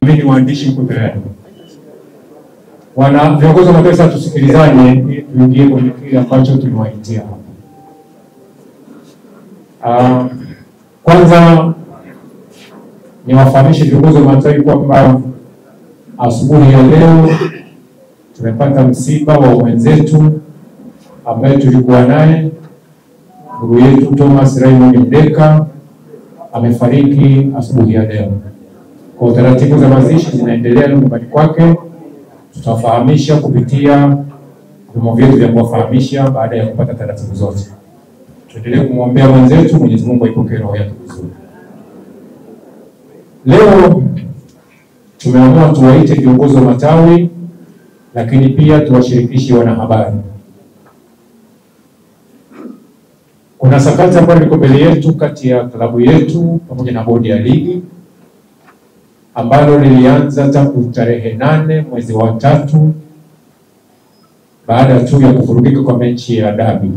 Mimi waandishi mko tayari. Wana viongozi wa mataifa tusikilizane ili tuingie kwenye kile ambacho tumewaitia hapa. Kwanza niwafahamishe viongozi wa mataifa kwamba asubuhi ya leo tumepata msiba wa mwenzetu ambaye tulikuwa naye, ndugu yetu Thomas Raymond Mdeka amefariki asubuhi ya leo. Kwa taratibu za mazishi zinaendelea nyumbani kwake. Tutafahamisha kupitia vyombo vyetu vya kuwafahamisha baada ya kupata taratibu zote. Tuendelee kumwombea mwenzetu, Mwenyezi Mungu aipokee roho yake vizuri. Leo tumeamua tuwaite viongozi wa matawi, lakini pia tuwashirikishe wanahabari. Kuna sakata ambayo liko mbele yetu kati ya klabu yetu pamoja na bodi ya ligi ambalo lilianza tangu tarehe 8 mwezi wa 3 baada tu ya kuvurugika kwa mechi ya dabi.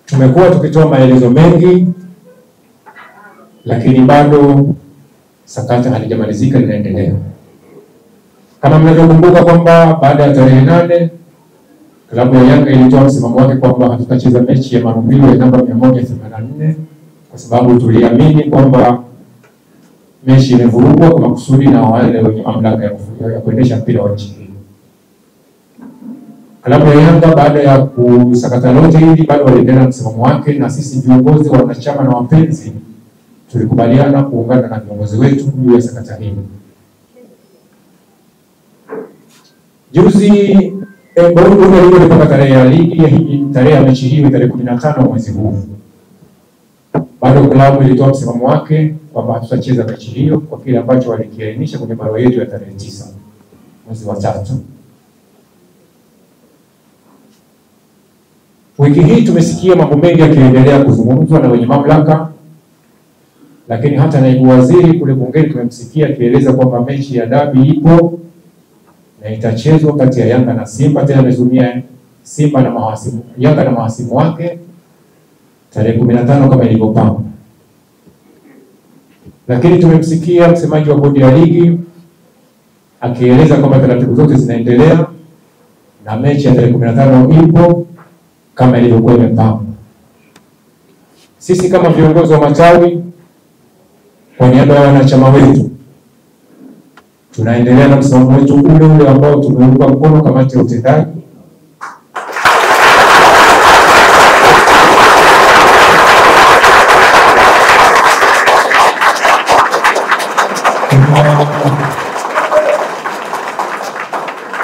Tumekuwa tukitoa maelezo mengi, lakini bado sakata halijamalizika, linaendelea. Kama mnavyokumbuka kwamba baada ya tarehe 8 klabu ya Yanga ilitoa msimamo wake kwamba hatutacheza mechi ya marudio ya namba 184 kwa sababu tuliamini kwamba mechi imevurugwa kwa makusudi na wale wenye mamlaka ya kuendesha mpira wa nchi hii. Klabu ya Yanga baada ya kusakata lote hili bado waliendelea na msimamo wake, na sisi viongozi wa wanachama na wapenzi tulikubaliana kuungana na viongozi wetu juu ya sakata hili. Juzi bodi ya ligi ilipanga tarehe ya ligi, tarehe ya mechi hii tarehe 15 mwezi huu. Bado klabu ilitoa msimamo wake kwamba tutacheza mechi hiyo kwa kile ambacho walikiainisha kwenye barua yetu ya tarehe 9 mwezi wa 3. Wiki hii tumesikia mambo mengi yakiendelea kuzungumzwa na wenye mamlaka, lakini hata naibu waziri kule bungeni tumemsikia akieleza kwamba mechi ya dabi ipo na itachezwa kati ya Yanga na Simba. Tena amezumia Simba na mahasimu, Yanga na mahasimu wake tarehe 15 kama ilivyopangwa. Lakini tumemsikia msemaji wa bodi ya ligi akieleza kwamba taratibu zote zinaendelea na mechi ya tarehe 15 ipo kama ilivyokuwa imepangwa. Sisi kama viongozi wa matawi kwa niaba ya wanachama wetu tunaendelea na msimamo wetu ule ambao tumeupa mkono kamati ya utendaji.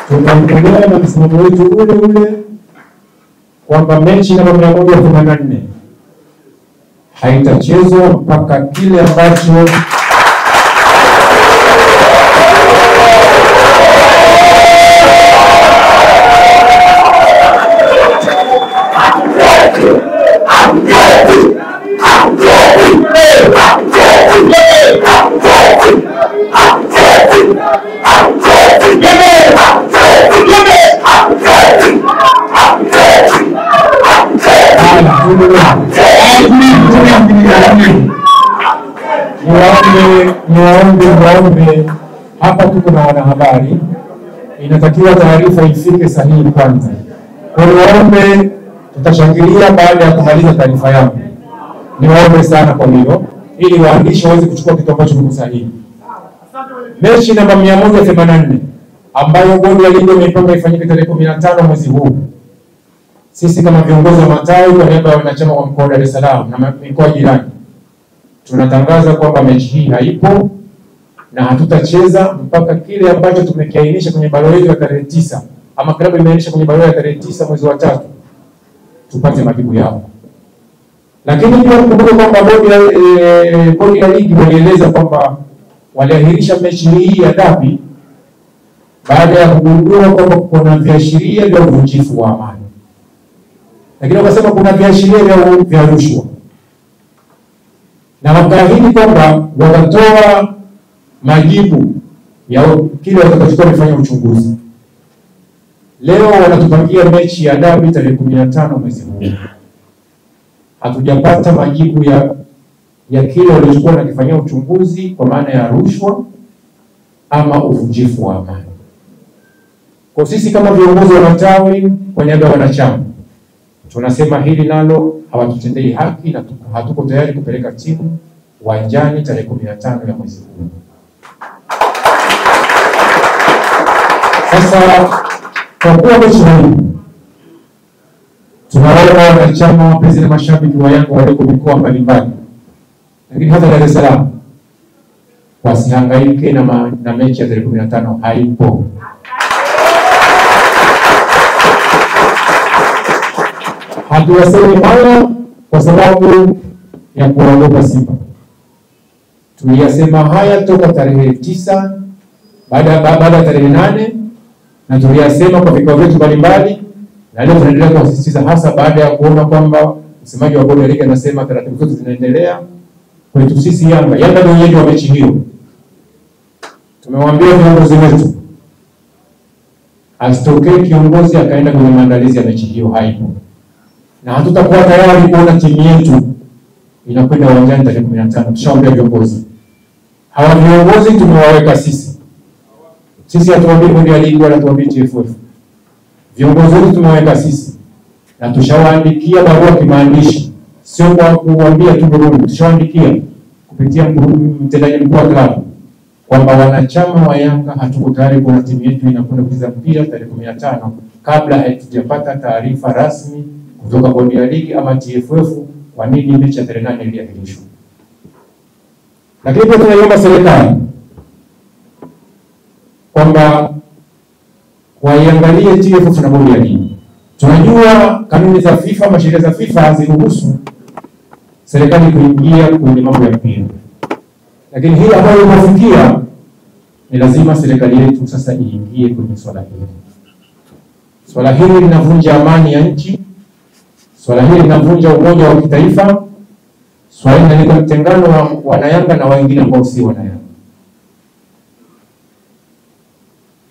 Tunaendelea na msimamo wetu ule kwamba mechi namba 184 haitachezwa mpaka kile ambacho niwaombe hapa tuko na wanahabari, inatakiwa taarifa ifike sahihi kwanza. Kwa hiyo niwaombe, tutashangilia baada ya kumaliza taarifa yangu. Niwaombe sana kwa hilo ili waandishi waweze kuchukua kitu ambacho ni sahihi. Mechi namba 184 ambayo bodi ya ligi imepanga ifanyike tarehe 15 mwezi huu. Sisi kama viongozi wa matawi kwa niaba ya wanachama wa mkoa wa Dar es Salaam na mikoa jirani tunatangaza kwamba mechi hii haipo na hatutacheza mpaka kile ambacho tumekiainisha kwenye barua yetu ya tarehe 9 ama klabu imeainisha kwenye barua ya tarehe 9 mwezi wa 3 tupate majibu yao. Lakini pia kumbuka kwamba bodi ya ligi walieleza kwamba waliahirisha mechi hii ya dabi baada ya kugundua kwamba kuna viashiria vya uvunjifu wa amani. Lakini wakasema kuna viashiria vya rushwa. Na wakaahidi kwamba watatoa majibu ya kile watakachokuwa wamefanya uchunguzi. Leo wanatupangia mechi ya dabi tarehe 15 mwezi huu. Hatujapata majibu ya kile walichokuwa nakifanyia uchunguzi kwa maana ya rushwa ama uvunjifu wa amani. Kwa sisi kama viongozi wa matawi kwa niaba ya wanachama, tunasema hili nalo hawatutendei haki na hatuko tayari kupeleka timu uwanjani tarehe 15 ya mwezi huu. Sasa kwa kuwa mechi hii tunaomba wanachama, wapenzi na mashabiki wa Yanga walioko mikoa mbalimbali, lakini hata Dar es Salaam, wasihangaike na mechi ya tarehe 15 haipo. Hatuwasemi haya kwa sababu ya kuogopa Simba. Tuliyasema haya toka tarehe 9 baada ya tarehe 8, na tuliyasema kwa vikao vyetu mbalimbali, na leo tunaendelea kusisitiza hasa baada ya kuona kwamba msemaji wa bodi ya ligi anasema taratibu zote zinaendelea. Kwetu sisi Yanga ndio wenyeji wa mechi hiyo. Tumewaambia viongozi wetu asitokee kiongozi akaenda kwenye maandalizi ya mechi hiyo, haipo. Na hatutakuwa tayari kuona timu yetu inakwenda uwanjani tarehe 15. Tushawaambia viongozi. Hawa viongozi tumewaweka sisi. Sisi hatuambii bodi ya ligi wala hatuambii TFF. Viongozi wetu tumewaweka sisi. Na tushawaandikia barua kimaandishi. Sio kwa kuambia tu Burundi, tushawaandikia kupitia mtendaji mkuu wa klabu kwamba wanachama wa Yanga hatuko tayari kuona timu yetu inakwenda kucheza mpira tarehe 15 kabla hatujapata taarifa rasmi kutoka bodi ya ligi ama TFF kwa nini mechi ya tarehe 8 iliahirishwa. Lakini pia tunaiomba serikali kwamba waiangalie TFF na bodi ya ligi. Tunajua kanuni za FIFA, masheria za FIFA haziruhusu serikali kuingia kwenye mambo ya mpira. Lakini hili ambayo imefikia ni lazima serikali yetu sasa iingie kwenye swala hili. Swala hili linavunja amani ya nchi. Swala hili linavunja umoja wa kitaifa. Swala hili linaleta mtengano wa wanayanga na wengine ambao si wanayanga.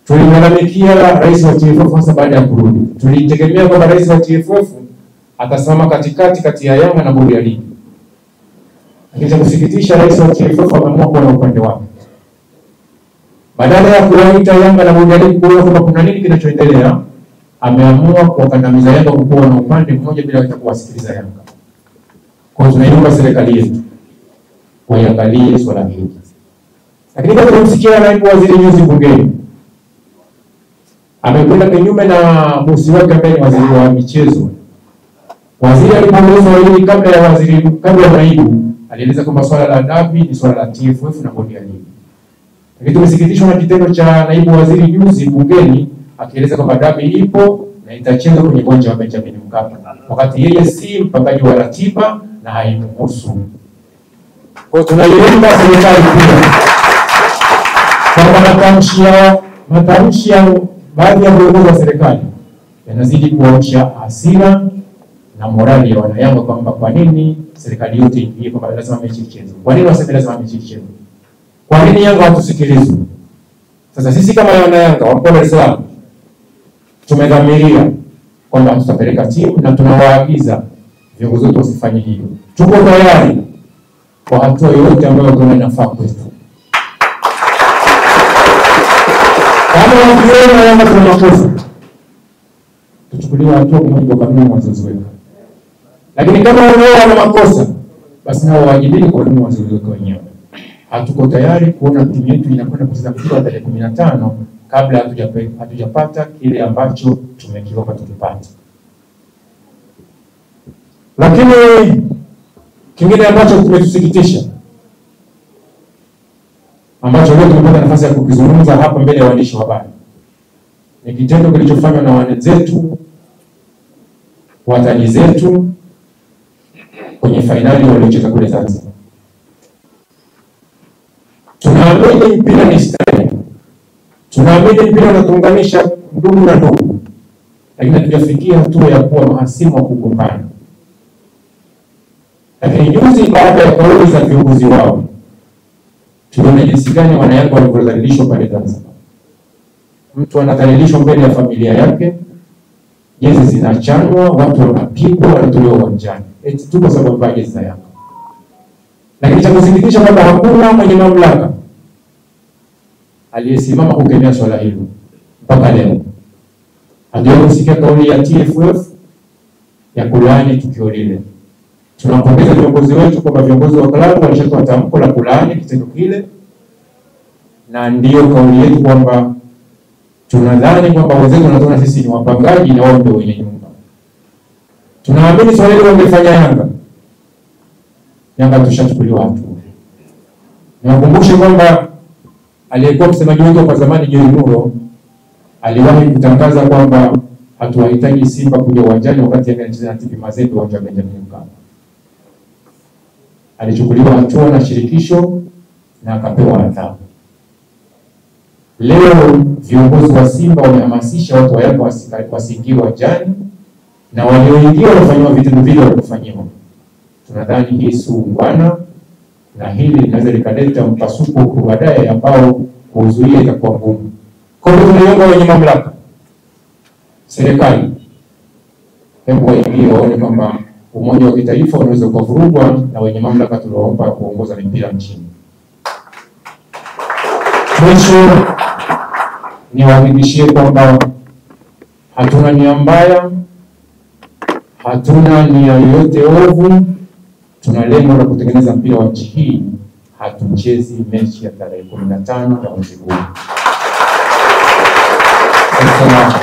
Tulimlalamikia rais wa TFF hasa baada ya kurudi. Tulitegemea kwamba rais wa TFF atasimama kati ya Yanga na bodi ya ligi. Lakini cha kusikitisha, rais wa TFF ameamua kuwa na upande wake. Badala ya kuwaita Yanga na bodi ya ligi kuona kwamba kuna nini kinachoendelea, ameamua kuwakandamiza Yanga kuwa na upande mmoja bila kuwasikiliza Yanga. Kwa hiyo tunaiomba serikali yetu waiangalie swala hili. Lakini kama tunamsikia naibu waziri juzi bungeni, amekwenda kinyume na bosi wake ambaye ni waziri wa michezo. Waziri alipoulizwa hili kabla ya naibu, alieleza kwamba swala la dabi ni swala la TFF na bodi ya ligi. Lakini tumesikitishwa na kitendo cha naibu waziri juzi bungeni akieleza kwamba dabi ipo na itachezwa kwenye uwanja wa Benjamin Mkapa, wakati yeye si mpangaji wa ratiba na haimhusu. Kwa tunaiomba serikali pia kwamba matamshi ya baadhi ya viongozi wa serikali yanazidi kuamsha hasira na morali ya wanayanga kwamba kwa nini serikali yote ingie kwamba lazima mechi ichezwe. Kwa nini waseme lazima mechi ichezwe? Kwa nini Yanga hatusikilizwe? Sasa sisi kama wanayanga wa Dar es Salaam tumedhamiria kwamba tutapeleka timu na tunawaagiza viongozi wetu wasifanye hivyo. Tuko tayari kwa hatua yoyote ambayo tunaona inafaa kwetu. Kama wakiona Yanga tuna makosa, tuchukuliwe hatua kwa mujibu wa kanuni wazozoweka. Lakini kama wao wana makosa, basi nao wajibike kwa kanuni wazozoweka wenyewe. Hatuko tayari kuona timu yetu inakwenda kucheza mpira tarehe 15 kabla hatujapata kile ambacho tumekiomba tukipate. Lakini kingine ambacho kimetusikitisha, ambacho leo tumepata nafasi ya kukizungumza hapa mbele ya waandishi wa habari, ni kitendo kilichofanywa na wenzetu, watani zetu kwenye fainali waliocheza kule Zanzibar. Tunaamini mpira ni starehe. Tunaamini mpira unatuunganisha ndugu na ndugu. Lakini hatujafikia hatua ya kuwa mahasimu wa kugombana. Lakini juzi baada ya kauli za viongozi wao, tuliona jinsi gani wanayanga walivyodhalilishwa pale Zanzibar. Mtu anadhalilishwa mbele ya familia yake, jezi zinachanwa, watu wanapigwa, wanatolewa uwanjani. Eti tu kwa sababu ya jezi za Yanga. Lakini cha kusikitisha kwamba hakuna mwenye mamlaka aliyesimama kukemea swala hilo mpaka leo. Hatujawahi kusikia kauli ya TFF ya kulaani tukio lile. Tunapongeza viongozi wetu kwamba viongozi wa klabu walishatoa tamko la kulaani kitendo kile, na ndio kauli yetu kwamba tunadhani kwamba wenzetu wanatuona sisi ni wapangaji na wao ndio wenye nyumba. Tunaamini swala hilo wangefanya Yanga tushachukuliwa hatua. Niwakumbushe kwamba aliyekuwa msemaji wetu kwa zamani Joy Nuro aliwahi kutangaza kwamba hatuwahitaji Simba kuja uwanjani wakati Yanga inacheza na TP Mazembe uwanja wa Benjamin Mkapa. Alichukuliwa hatua na shirikisho na akapewa adhabu. Leo viongozi wa Simba wamehamasisha watu wa Yanga wasiingie uwanjani, na walioingia wanafanywa vitendo vile walivyofanyiwa. Tunadhani hii si ungwana, na hili linaweza likaleta mpasuko kwa baadaye ambao kuzuia itakuwa ngumu. Kwa hiyo tunaomba wenye mamlaka, serikali, hebu waingie waone kwamba umoja wa kitaifa unaweza kuvurugwa na wenye mamlaka tulioomba kuongoza mpira nchini. Mwisho niwahakikishie kwamba hatuna nia mbaya, hatuna nia yoyote ovu. Tuna lengo la kutengeneza mpira wa nchi hii. Hatuchezi mechi ya tarehe 15 ya mwezi huu. Sasa